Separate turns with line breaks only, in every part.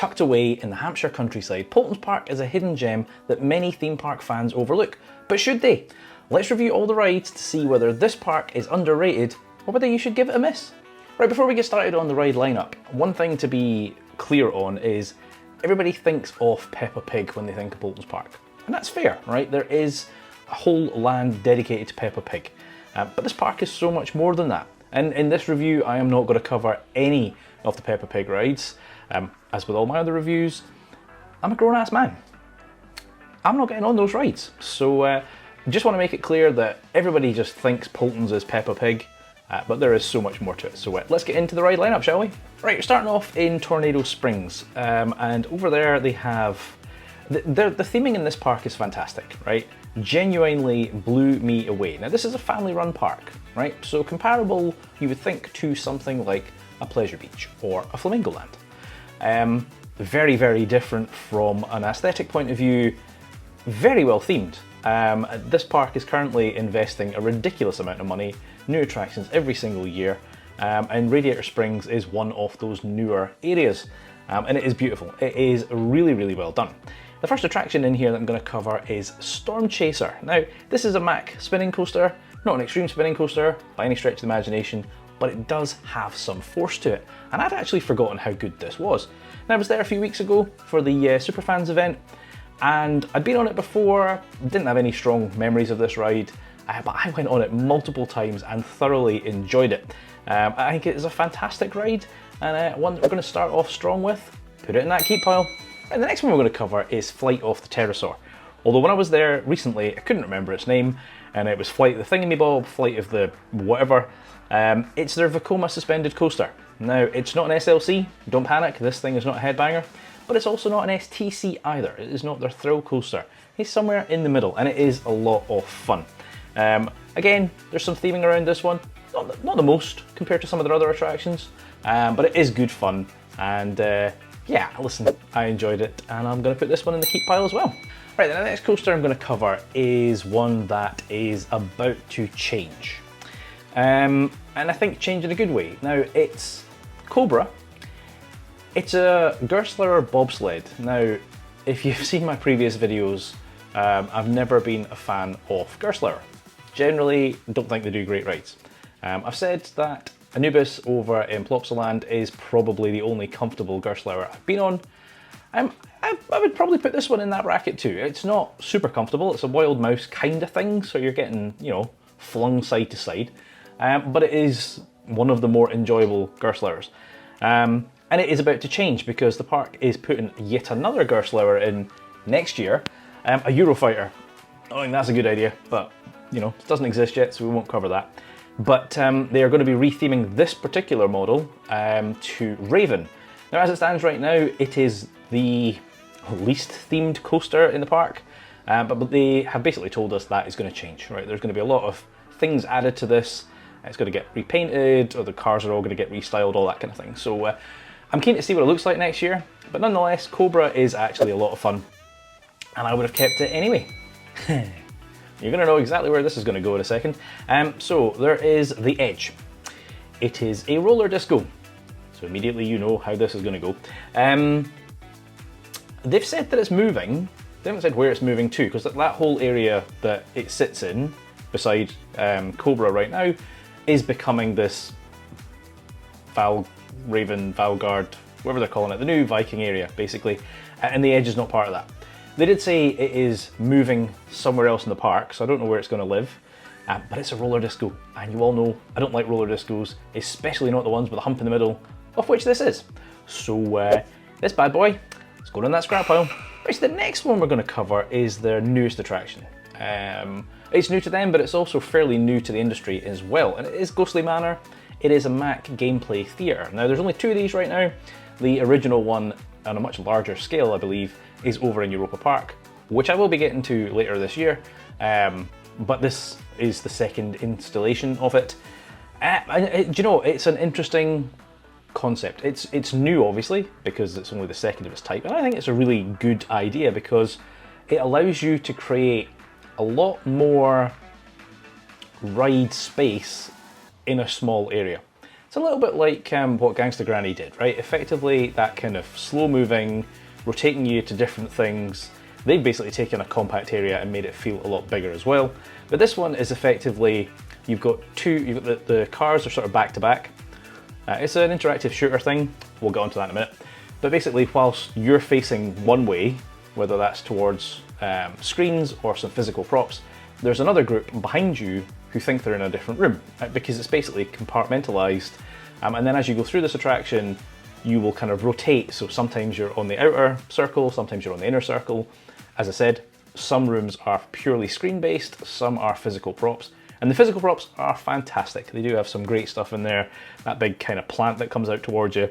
Tucked away in the Hampshire countryside, Paultons Park is a hidden gem that many theme park fans overlook. But should they? Let's review all the rides to see whether this park is underrated or whether you should give it a miss. Right, before we get started on the ride lineup, one thing to be clear on is everybody thinks of Peppa Pig when they think of Paultons Park. And that's fair, right? There is a whole land dedicated to Peppa Pig. But this park is so much more than that. And in this review, I am not going to cover any of the Peppa Pig rides. As with all my other reviews, I'm a grown-ass man. I'm not getting on those rides. So just want to make it clear that everybody just thinks Paultons is Peppa Pig, but there is so much more to it. So let's get into the ride lineup, shall we? Right, we're starting off in Tornado Springs. And over there they have... The theming in this park is fantastic, right? Genuinely blew me away. Now this is a family-run park, right? So comparable, you would think, to something like a Pleasure Beach or a Flamingo Land. Very, very different from an aesthetic point of view, very well themed. This park is currently investing a ridiculous amount of money, new attractions every single year, and Radiator Springs is one of those newer areas. And it is beautiful. It is really, really well done. The first attraction in here that I'm going to cover is Storm Chaser. Now, this is a Mack spinning coaster, not an extreme spinning coaster by any stretch of the imagination, but it does have some force to it. And I'd actually forgotten how good this was. Now, I was there a few weeks ago for the Superfans event, and I'd been on it before, didn't have any strong memories of this ride, but I went on it multiple times and thoroughly enjoyed it. I think it is a fantastic ride, and one that we're going to start off strong with. Put it in that keep pile. And the next one we're going to cover is Flight of the Pterosaur. Although when I was there recently, I couldn't remember its name, and it was Flight of the Thingamabob, Flight of the whatever. It's their Vekoma suspended coaster. Now, it's not an SLC, don't panic, this thing is not a headbanger, but it's also not an STC either. It is not their thrill coaster. It's somewhere in the middle, and it is a lot of fun. Again, there's some theming around this one. Not the most compared to some of their other attractions, but it is good fun, and yeah, listen, I enjoyed it, and I'm going to put this one in the keep pile as well. Right, the next coaster I'm going to cover is one that is about to change. And I think change in a good way. Now, it's Cobra. It's a Gerstlauer bobsled. Now, if you've seen my previous videos, I've never been a fan of Gerstlauer. Generally, don't think they do great rides. I've said that Anubis over in Plopsaland is probably the only comfortable Gerstlauer I've been on. I would probably put this one in that bracket too. It's not super comfortable, it's a wild mouse kind of thing, so you're getting, you know, flung side to side. But it is one of the more enjoyable Gerstlauers. And it is about to change because the park is putting yet another Gerstlauer in next year, a Eurofighter. I think that's a good idea, but you know, it doesn't exist yet, so we won't cover that. But they are going to be retheming this particular model to Raven. Now, as it stands right now, it is the least themed coaster in the park, but they have basically told us that is going to change. Right, there's going to be a lot of things added to this. It's going to get repainted, or the cars are all going to get restyled, all that kind of thing. So I'm keen to see what it looks like next year. But nonetheless, Cobra is actually a lot of fun, and I would have kept it anyway. You're going to know exactly where this is going to go in a second. So there is the Edge. It is a roller disco. So immediately you know how this is going to go. They've said that it's moving. They haven't said where it's moving to, because that whole area that it sits in, beside Cobra right now, is becoming this Valguard, whatever they're calling it, the new Viking area, basically. And the Edge is not part of that. They did say it is moving somewhere else in the park, so I don't know where it's going to live, but it's a roller disco, and you all know I don't like roller discos, especially not the ones with a hump in the middle, of which this is. So this bad boy is going in that scrap pile. Right, so the next one we're going to cover is their newest attraction. It's new to them, but it's also fairly new to the industry as well, and it is Ghostly Manor. It is a Mack gameplay theatre. Now, there's only two of these right now. The original one, on a much larger scale, I believe, is over in Europa Park, which I will be getting to later this year, but this is the second installation of it. Do you know, it's an interesting concept. It's new, obviously, because it's only the second of its type, and I think it's a really good idea because it allows you to create a lot more ride space in a small area. It's a little bit like what Gangsta Granny did, right? Effectively, that kind of slow-moving, rotating you to different things. They've basically taken a compact area and made it feel a lot bigger as well. But this one is effectively, you've got the cars are sort of back to back. It's an interactive shooter thing. We'll get onto that in a minute. But basically, whilst you're facing one way, whether that's towards screens or some physical props, there's another group behind you who think they're in a different room, because it's basically compartmentalized. And then as you go through this attraction, you will kind of rotate. So sometimes you're on the outer circle, sometimes you're on the inner circle. As I said, some rooms are purely screen-based, some are physical props. And the physical props are fantastic. They do have some great stuff in there. That big kind of plant that comes out towards you.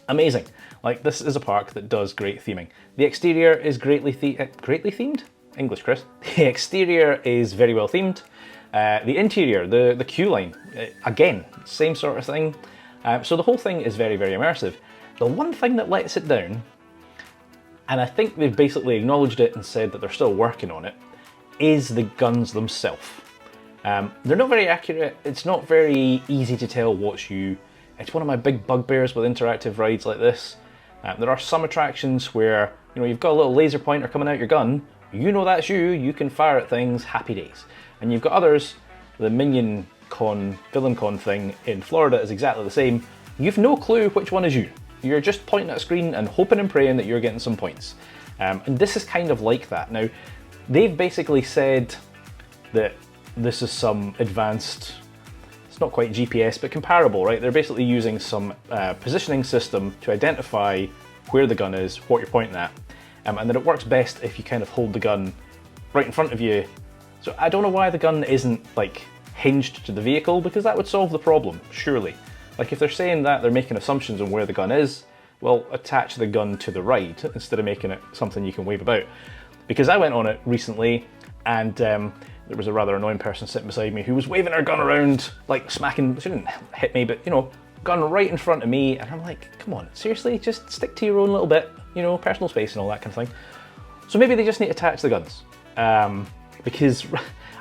Amazing. Like, this is a park that does great theming. The exterior is greatly themed? English, Chris. The exterior is very well themed. The interior, the queue line, again, same sort of thing. So the whole thing is very, very immersive. The one thing that lets it down, and I think they've basically acknowledged it and said that they're still working on it, is the guns themselves. They're not very accurate. It's not very easy to tell what's you. It's one of my big bugbears with interactive rides like this. There are some attractions where, you know, you've got a little laser pointer coming out your gun, you know that's you can fire at things, happy days. And you've got others, the Minion Con, Villain Con thing in Florida is exactly the same. You've no clue which one is you. You're just pointing at a screen and hoping and praying that you're getting some points. And this is kind of like that. Now, they've basically said that this is some advanced, it's not quite GPS, but comparable, right? They're basically using some positioning system to identify where the gun is, what you're pointing at, and that it works best if you kind of hold the gun right in front of you. So I don't know why the gun isn't like hinged to the vehicle, because that would solve the problem, surely. Like, if they're saying that they're making assumptions on where the gun is, well, attach the gun to the ride instead of making it something you can wave about. Because I went on it recently and there was a rather annoying person sitting beside me who was waving her gun around, like smacking, she didn't hit me, but you know, gun right in front of me, and I'm like, come on, seriously, just stick to your own little bit, you know, personal space and all that kind of thing. So maybe they just need to attach the guns. Because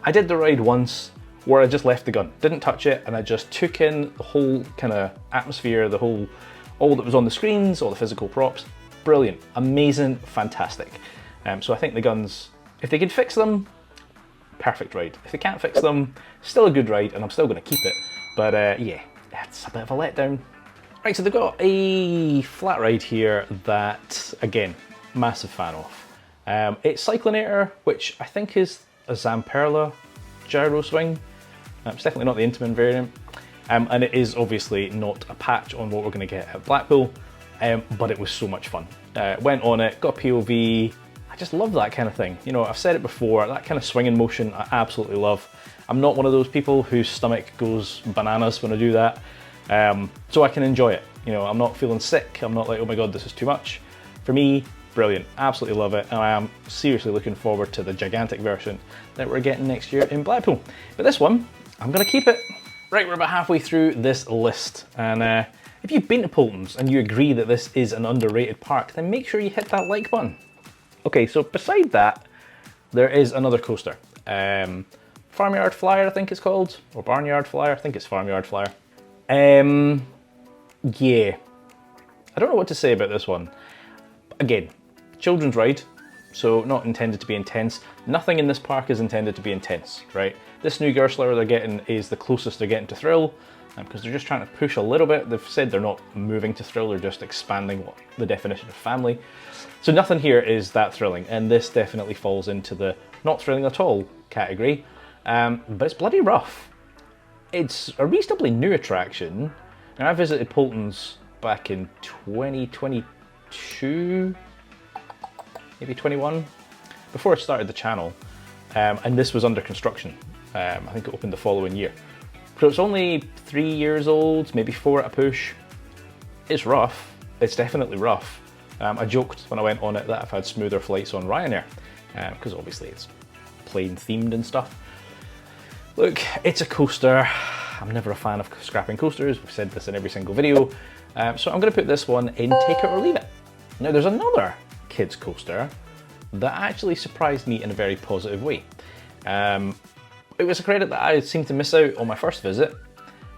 I did the ride once where I just left the gun, didn't touch it, and I just took in the whole kind of atmosphere, all that was on the screens, all the physical props. Brilliant, amazing, fantastic. So I think the guns, if they can fix them, perfect ride. If they can't fix them, still a good ride, and I'm still going to keep it. But yeah, it's a bit of a letdown. Right, so they've got a flat ride here that, again, massive fan of. It's Cyclonator, which I think is a Zamperla gyro swing. It's definitely not the Intamin variant. And it is obviously not a patch on what we're going to get at Blackpool, but it was so much fun. Went on it, got a POV. I just love that kind of thing. You know, I've said it before, that kind of swinging motion I absolutely love. I'm not one of those people whose stomach goes bananas when I do that, so I can enjoy it. You know, I'm not feeling sick, I'm not like, oh my god, this is too much. For me, brilliant, absolutely love it, and I am seriously looking forward to the gigantic version that we're getting next year in Blackpool. But this one, I'm gonna keep it. Right, we're about halfway through this list, and if you've been to Paultons and you agree that this is an underrated park, then make sure you hit that like button. Okay, so beside that, there is another coaster. Farmyard Flyer, I think it's called, or Barnyard Flyer, I think it's Farmyard Flyer. Yeah, I don't know what to say about this one. Again, children's ride, so not intended to be intense. Nothing in this park is intended to be intense, right? This new Gersler they're getting is the closest they're getting to thrill, because they're just trying to push a little bit. They've said they're not moving to thrill, they're just expanding the definition of family. So nothing here is that thrilling, and this definitely falls into the not thrilling at all category, but it's bloody rough. It's a reasonably new attraction. Now, I visited Paultons back in 2022, maybe 21, before I started the channel, and this was under construction. I think it opened the following year. So it's only 3 years old, maybe 4 at a push. It's rough, it's definitely rough. I joked when I went on it that I've had smoother flights on Ryanair, because obviously it's plane themed and stuff. Look, it's a coaster. I'm never a fan of scrapping coasters, we've said this in every single video, so I'm going to put this one in take it or leave it. Now there's another kids coaster that actually surprised me in a very positive way. It was a credit that I seemed to miss out on my first visit,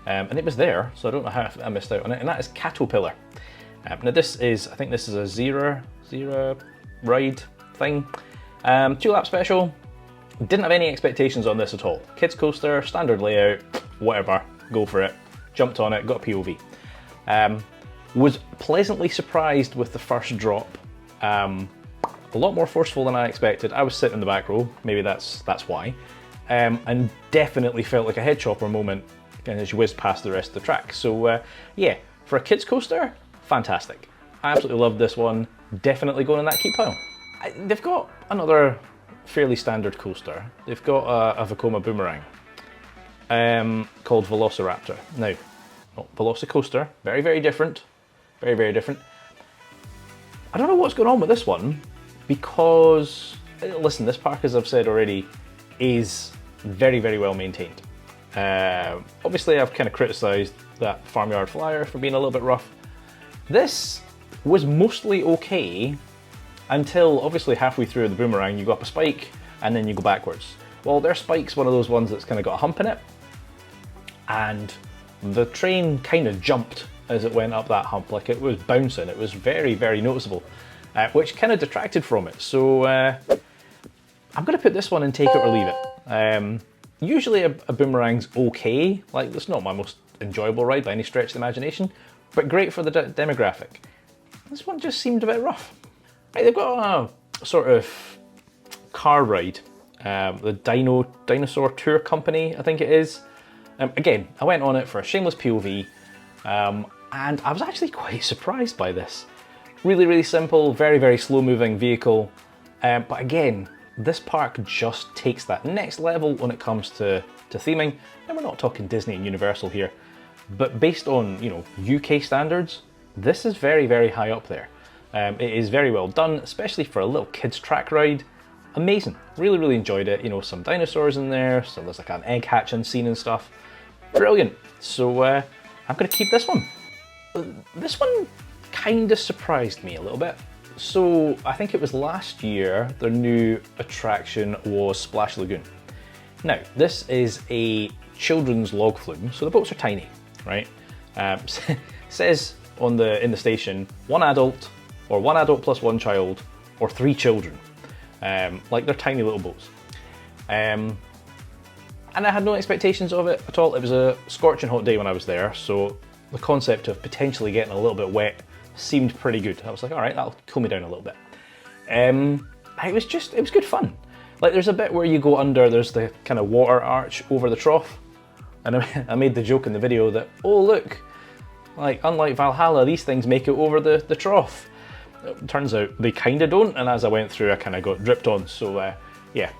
and it was there, so I don't know how I missed out on it, and that is Caterpillar. Now this is, I think this is a zero ride thing. 2-lap special. Didn't have any expectations on this at all. Kids coaster, standard layout, whatever, go for it. Jumped on it, got a POV. Was pleasantly surprised with the first drop. A lot more forceful than I expected. I was sitting in the back row, maybe that's why. And definitely felt like a head chopper moment as you whizzed past the rest of the track. So yeah, for a kids coaster, fantastic. I absolutely loved this one. Definitely going in that keep pile. They've got another fairly standard coaster. They've got a Vekoma Boomerang called Velociraptor. Now, Velocicoaster, very, very different. Very, very different. I don't know what's going on with this one because, listen, this park, as I've said already, is very, very well maintained. Obviously, I've kind of criticised that Farmyard Flyer for being a little bit rough. This was mostly okay until obviously halfway through the boomerang you go up a spike and then you go backwards. Well, their spike's one of those ones that's kind of got a hump in it, and the train kind of jumped as it went up that hump, like it was bouncing. It was very, very noticeable, which kind of detracted from it. So I'm going to put this one in take it or leave it. Usually a boomerang's okay, like it's not my most enjoyable ride by any stretch of the imagination, but great for the demographic. This one just seemed a bit rough. Right, they've got a sort of car ride, the Dino Tour Co, I think it is. Again, I went on it for a shameless POV, and I was actually quite surprised by this. Really, really simple, very, very slow moving vehicle. But again, this park just takes that next level when it comes to theming. And we're not talking Disney and Universal here, but based on, you know, UK standards, this is very, very high up there. It is very well done, especially for a little kids track ride. Amazing, really, really enjoyed it. You know, some dinosaurs in there, so there's like an egg hatching scene and stuff. Brilliant. So I'm gonna keep this one. This one kind of surprised me a little bit. So I think it was last year, their new attraction was Splash Lagoon. Now, this is a children's log flume, so the boats are tiny, right? Says in the station, one adult plus one child, or 3 children. Like they're tiny little boats. And I had no expectations of it at all. It was a scorching hot day when I was there, so the concept of potentially getting a little bit wet seemed pretty good. I was like, all right, that'll cool me down a little bit. It was good fun. Like there's a bit where you go under, there's the kind of water arch over the trough. And I made the joke in the video that, oh look, like unlike Valhalla, these things make it over the trough. It turns out they kind of don't, and as I went through I kind of got dripped on, so yeah,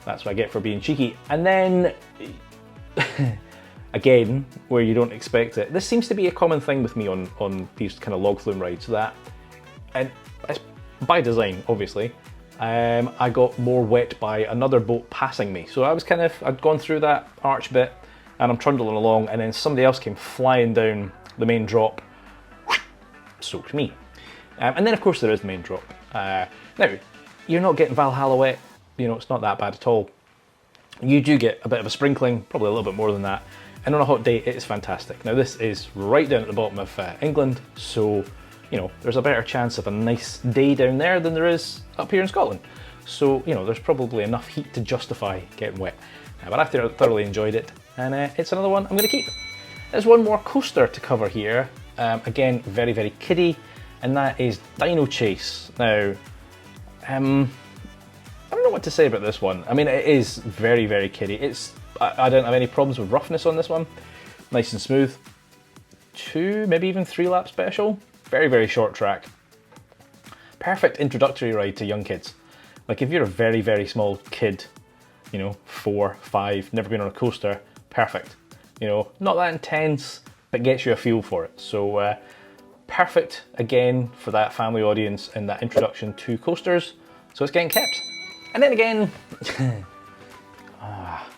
that's what I get for being cheeky. And then, again, where you don't expect it, this seems to be a common thing with me on these kind of log flume rides, that, and it's by design obviously, I got more wet by another boat passing me. So I'd gone through that arch bit and I'm trundling along, and then somebody else came flying down the main drop, soaked me. And then of course there is the main drop. Now, you're not getting Valhalla wet, you know, it's not that bad at all. You do get a bit of a sprinkling, probably a little bit more than that. And on a hot day, it is fantastic. Now this is right down at the bottom of England, so, you know, there's a better chance of a nice day down there than there is up here in Scotland. So, you know, there's probably enough heat to justify getting wet. But I thoroughly enjoyed it, and it's another one I'm gonna keep. There's one more coaster to cover here. Again, very, very kiddie, and that is Dino Chase. Now, I don't know what to say about this one. I mean, it is very, very kiddie. I don't have any problems with roughness on this one. Nice and smooth. 2, maybe even 3 lap special. Very, very short track. Perfect introductory ride to young kids. Like if you're a very, very small kid, you know, 4, 5, never been on a coaster, perfect. You know, not that intense, but gets you a feel for it. So perfect, again, for that family audience and that introduction to coasters. So it's getting kept. And then again,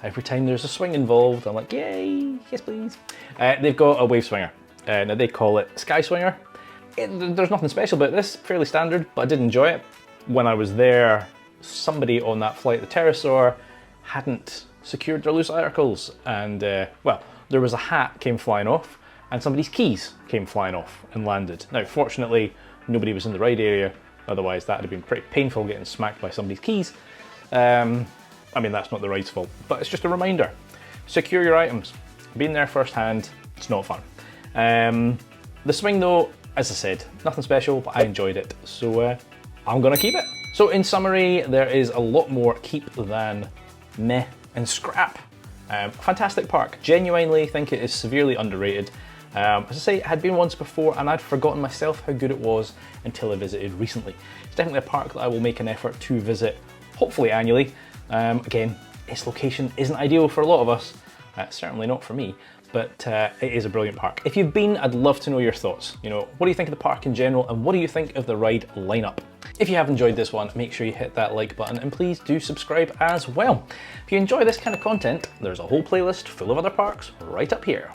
every time there's a swing involved, I'm like, yay, yes please. They've got a wave swinger. Now they call it Sky Swinger. There's nothing special about this, fairly standard, but I did enjoy it. When I was there, somebody on that flight, the Pterosaur, hadn't secured their loose articles, and well, there was a hat came flying off and somebody's keys came flying off and landed. Now, fortunately, nobody was in the ride area, otherwise that would have been pretty painful getting smacked by somebody's keys. I mean, that's not the ride's fault, but it's just a reminder. Secure your items. Being there firsthand, it's not fun. The swing though, as I said, nothing special, but I enjoyed it, so I'm gonna keep it. So in summary, there is a lot more keep than meh and scrap. Fantastic park. Genuinely think it is severely underrated. As I say, it had been once before and I'd forgotten myself how good it was until I visited recently. It's definitely a park that I will make an effort to visit, hopefully annually. Again, its location isn't ideal for a lot of us, certainly not for me, but it is a brilliant park. If you've been, I'd love to know your thoughts. You know, what do you think of the park in general and what do you think of the ride lineup? If you have enjoyed this one, make sure you hit that like button and please do subscribe as well. If you enjoy this kind of content, there's a whole playlist full of other parks right up here.